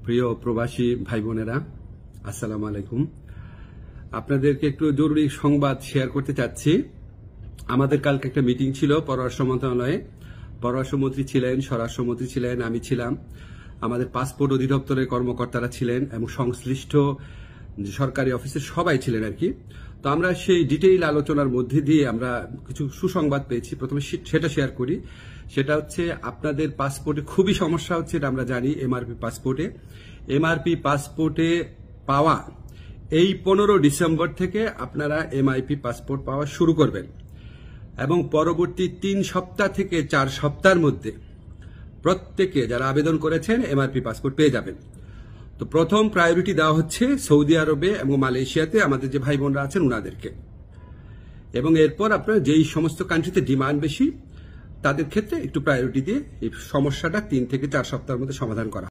প্রিয় প্রবাসী ভাই বোনেরা, আসসালামু আলাইকুম। আপনাদেরকে একটু জরুরি সংবাদ শেয়ার করতে চাচ্ছি। আমাদের কালকে একটা মিটিং ছিল পররাষ্ট্র মন্ত্রণালয়ে। পররাষ্ট্রমন্ত্রী ছিলেন, স্বরাষ্ট্রমন্ত্রী ছিলেন, আমি ছিলাম, আমাদের পাসপোর্ট অধিদপ্তরের কর্মকর্তারা ছিলেন এবং সংশ্লিষ্ট সরকারি অফিসের সবাই ছিলেন আর কি। তো আমরা সেই ডিটেইল আলোচনার মধ্যে দিয়ে আমরা কিছু সুসংবাদ পেয়েছি। প্রথমে সেটা শেয়ার করি। সেটা হচ্ছে আপনাদের পাসপোর্টে খুবই সমস্যা হচ্ছে, এটা আমরা জানি। এমআরপি পাসপোর্টে পাওয়া এই 15 ডিসেম্বর থেকে আপনারা এমআইপি পাসপোর্ট পাওয়া শুরু করবেন এবং পরবর্তী 3 সপ্তাহ থেকে 4 সপ্তাহের মধ্যে প্রত্যেকে যারা আবেদন করেছেন এমআরপি পাসপোর্ট পেয়ে যাবেন। তো প্রথম প্রায়োরিটি দেওয়া হচ্ছে সৌদি আরবে এবং মালয়েশিয়াতে আমাদের যে ভাই বোনরা আছেন ওনাদেরকে, এবং এরপর আপনার যেই সমস্ত কান্ট্রিতে ডিমান্ড বেশি তাদের ক্ষেত্রে একটু প্রায়োরিটি দিয়ে এই সমস্যাটা 3 থেকে 4 সপ্তাহের মধ্যে সমাধান করা।